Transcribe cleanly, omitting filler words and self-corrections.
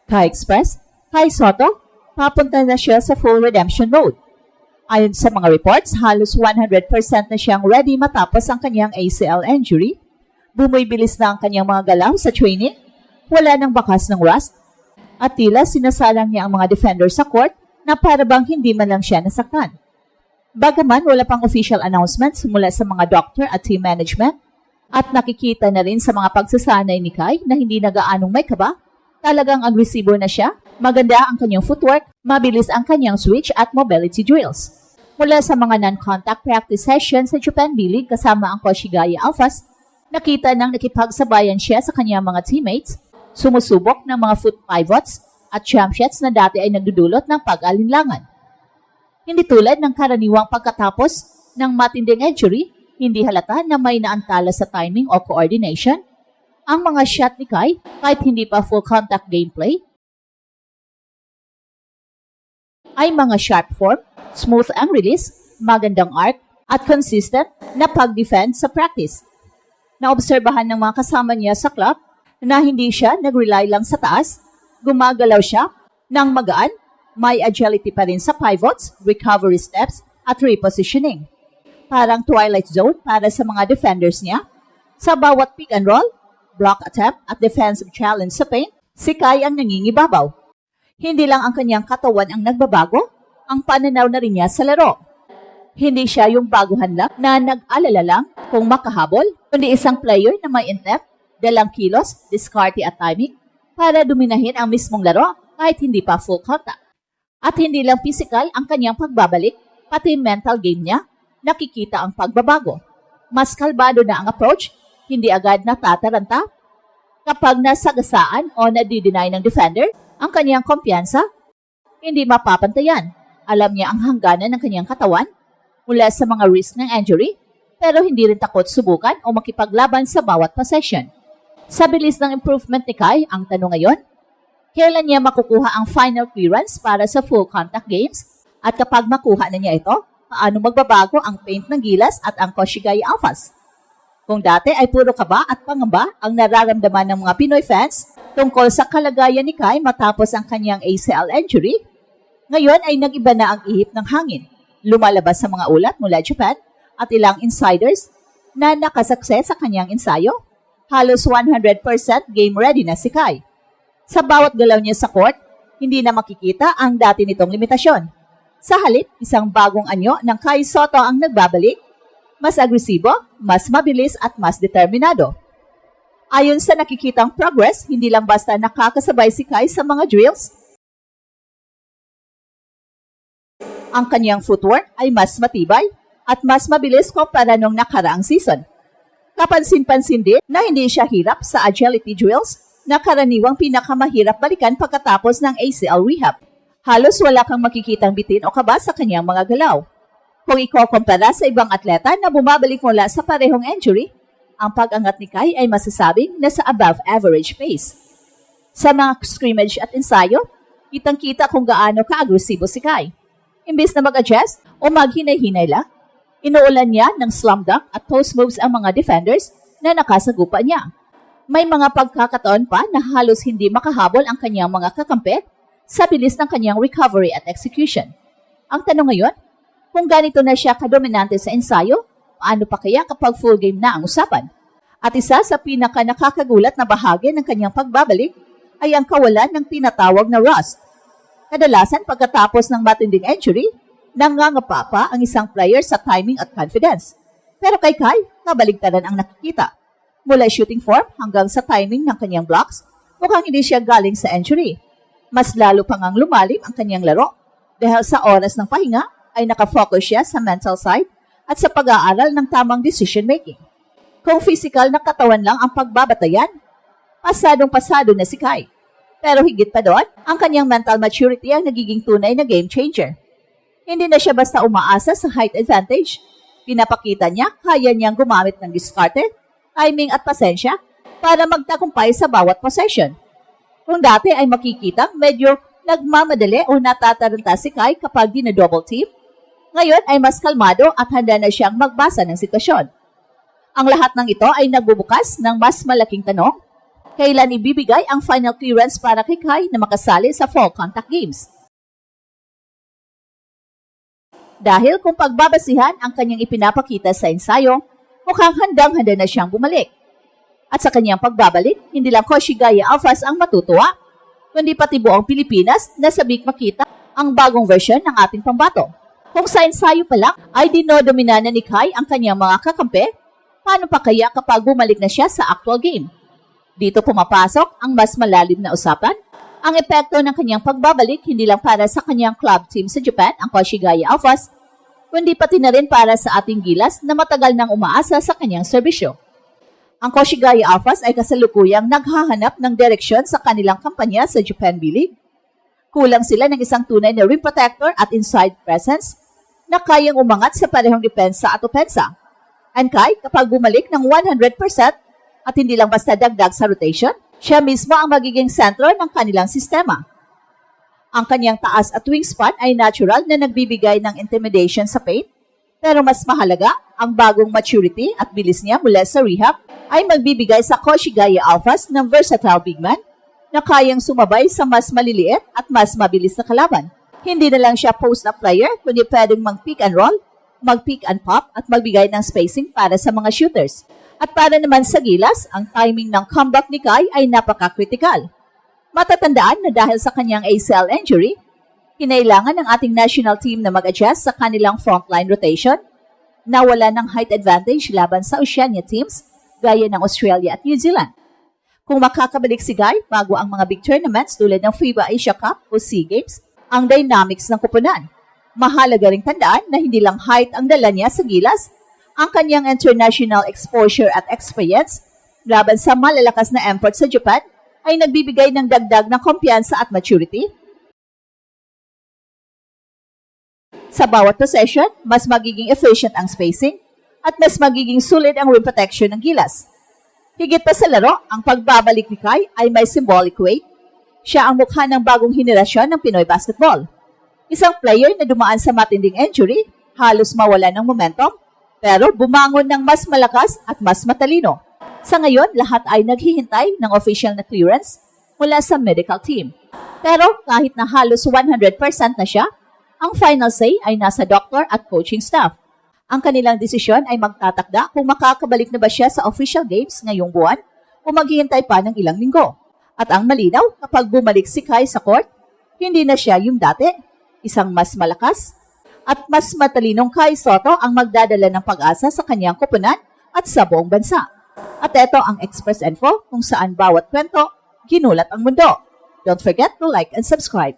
Kai Express, Kai Soto, papunta na siya sa full redemption mode. Ayon sa mga reports, halos 100% na siyang ready matapos ang kanyang ACL injury. Bumibilis na ang kanyang mga galaw sa training, wala nang bakas ng rust, at tila sinasalang niya ang mga defender sa court na parabang hindi man lang siya nasaktan. Bagaman wala pang official announcements mula sa mga doctor at team management, at nakikita na rin sa mga pagsasanay ni Kai na hindi nagaanong may kaba, talagang agresibo na siya, maganda ang kanyang footwork, mabilis ang kanyang switch at mobility drills. Mula sa mga non-contact practice sessions sa Japan B-League kasama ang Koshigaya Alphas, nakita nang nakipagsabayan siya sa kanyang mga teammates, sumusubok ng mga foot pivots at jump shots na dati ay nagdudulot ng pag-alinlangan. Hindi tulad ng karaniwang pagkatapos ng matinding injury, hindi halata na may naantala sa timing o coordination. Ang mga shot ni Kai, kahit hindi pa full contact gameplay, ay mga sharp form, smooth ang release, magandang arc, at consistent na pag-defend sa practice. Naobserbahan ng mga kasama niya sa club na hindi siya nag-rely lang sa taas, gumagalaw siya ng magaan, may agility pa rin sa pivots, recovery steps, at repositioning. Parang twilight zone para sa mga defenders niya. Sa bawat pick and roll, block attempt at defensive challenge sa paint, si Kai ang nangingibabaw. Hindi lang ang kanyang katawan ang nagbabago, ang pananaw na rin niya sa laro. Hindi siya yung baguhan lang na nag-alala lang kung makahabol, kundi isang player na may intent, dalang kilos, discarte at timing para dominahin ang mismong laro kahit hindi pa full contact. At hindi lang physical ang kanyang pagbabalik, pati mental game niya, nakikita ang pagbabago. Mas kalbado na ang approach, hindi agad natataranta. Kapag nasagasaan o nadi-deny ng defender, ang kanyang kumpiyansa, hindi mapapantayan. Alam niya ang hangganan ng kanyang katawan mula sa mga risk ng injury, pero hindi rin takot subukan o makipaglaban sa bawat possession. Sa bilis ng improvement ni Kai, ang tanong ngayon, kailan niya makukuha ang final clearance para sa full contact games? At kapag makuha na niya ito, paano magbabago ang paint ng gilas at ang Koshigaya Alphas? Kung dati ay puro kaba at pangamba ang nararamdaman ng mga Pinoy fans tungkol sa kalagayan ni Kai matapos ang kanyang ACL injury, ngayon ay nag-iba na ang ihip ng hangin. Lumalabas sa mga ulat mula Japan at ilang insiders na nakasukses sa kanyang ensayo. Halos 100% game ready na si Kai. Sa bawat galaw niya sa court, hindi na makikita ang dati nitong limitasyon. Sa halip, isang bagong anyo ng Kai Soto ang nagbabalik, mas agresibo, mas mabilis at mas determinado. Ayon sa nakikitang progress, hindi lang basta nakakasabay si Kai sa mga drills, ang kanyang footwork ay mas matibay at mas mabilis kumpara nung nakaraang season. Kapansin-pansin din na hindi siya hirap sa agility drills na karaniwang pinakamahirap balikan pagkatapos ng ACL rehab. Halos wala kang makikitang bitin o kaba sa kanyang mga galaw. Kung ikukumpara sa ibang atleta na bumabalik mula sa parehong injury, ang pag-angat ni Kai ay masasabing nasa above average pace. Sa mga scrimmage at ensayo, kitang-kita kung gaano ka-agresibo si Kai. Imbes na mag-adjust o maghinay-hinay lang, inuulan niya ng slam dunk at post moves ang mga defenders na nakasagupa niya. May mga pagkakataon pa na halos hindi makahabol ang kanyang mga kakampi sa bilis ng kanyang recovery at execution. Ang tanong ngayon, kung ganito na siya kadominante sa ensayo, paano pa kaya kapag full game na ang usapan? At isa sa pinaka-nakakagulat na bahagi ng kanyang pagbabalik ay ang kawalan ng tinatawag na rust. Kadalasan pagkatapos ng matinding injury, nangangapa pa ang isang player sa timing at confidence. Pero kay Kai, kabaligtaran ang nakikita. Mula shooting form hanggang sa timing ng kanyang blocks, mukhang hindi siya galing sa injury. Mas lalo pang ang lumalim ang kanyang laro dahil sa oras ng pahinga ay nakafocus siya sa mental side at sa pag-aaral ng tamang decision-making. Kung physical na katawan lang ang pagbabatayan, pasadong-pasado na si Kai. Pero higit pa doon, ang kanyang mental maturity ang nagiging tunay na game changer. Hindi na siya basta umaasa sa height advantage. Pinapakita niya kaya niyang gumamit ng discarte, timing at pasensya para magtagumpay sa bawat possession. Kung dati ay makikita medyo nagmamadali o natataranta si Kai kapag dina-double team, ngayon ay mas kalmado at handa na siyang magbasa ng sitwasyon. Ang lahat ng ito ay nagbubukas ng mas malaking tanong. Kailan ibibigay ang final clearance para kay Kai na makasali sa Fall Contact Games? Dahil kung pagbabasihan ang kanyang ipinapakita sa ensayo, mukhang handang-handa na siyang bumalik. At sa kanyang pagbabalik, hindi lang Koshigaya Alphas ang matutuwa, kundi pati buong Pilipinas na sabik makita ang bagong version ng ating pambato. Kung sa ensayo pa lang ay dinodomina na ni Kai ang kanyang mga kakampi, paano pa kaya kapag bumalik na siya sa actual game? Dito pumapasok ang mas malalim na usapan. Ang epekto ng kanyang pagbabalik hindi lang para sa kanyang club team sa Japan, ang Koshigaya Alphas, kundi pati na rin para sa ating Gilas na matagal nang umaasa sa kanyang serbisyo. Ang Koshigaya Alphas ay kasalukuyang naghahanap ng direksyon sa kanilang kampanya sa Japan B-League. Kulang sila ng isang tunay na rim protector at inside presence na kayang umangat sa parehong depensa at opensa. And Kai, kapag bumalik ng 100% at hindi lang basta dagdag sa rotation, siya mismo ang magiging sentro ng kanilang sistema. Ang kanyang taas at wingspan ay natural na nagbibigay ng intimidation sa paint, pero mas mahalaga, ang bagong maturity at bilis niya mula sa rehab ay magbibigay sa Koshigaya Alphas ng versatile big man na kayang sumabay sa mas maliliit at mas mabilis na kalaban. Hindi na lang siya post-up player, kundi pwedeng mag-pick and roll, mag-pick and pop at magbigay ng spacing para sa mga shooters. At para naman sa Gilas, ang timing ng comeback ni Kai ay napaka-critical. Matatandaan na dahil sa kanyang ACL injury, kinailangan ng ating national team na mag-adjust sa kanilang frontline rotation, nawala ng height advantage laban sa Oceania teams gaya ng Australia at New Zealand. Kung makakabalik si Kai bago ang mga big tournaments tulad ng FIBA Asia Cup o SEA Games, ang dynamics ng kupunan. Mahalaga ring tandaan na hindi lang height ang dala niya sa Gilas, ang kanyang international exposure at experience laban sa malalakas na import sa Japan ay nagbibigay ng dagdag na kumpiyansa at maturity. Sa bawat possession, mas magiging efficient ang spacing at mas magiging sulit ang rim protection ng Gilas. Higit pa sa laro, ang pagbabalik ni Kai ay may symbolic weight. Siya ang mukha ng bagong henerasyon ng Pinoy basketball. Isang player na dumaan sa matinding injury, halos mawala ng momentum, pero bumangon ng mas malakas at mas matalino. Sa ngayon, lahat ay naghihintay ng official na clearance mula sa medical team. Pero kahit na halos 100% na siya, ang final say ay nasa doctor at coaching staff. Ang kanilang desisyon ay magtatakda kung makakabalik na ba siya sa official games ngayong buwan o maghihintay pa ng ilang linggo. At ang malinaw, kapag bumalik si Kai sa court, hindi na siya yung dati, isang mas malakas at mas matalinong Kai Sotto ang magdadala ng pag-asa sa kanyang koponan at sa buong bansa. At ito ang Express Info kung saan bawat kwento, ginulat ang mundo. Don't forget to like and subscribe.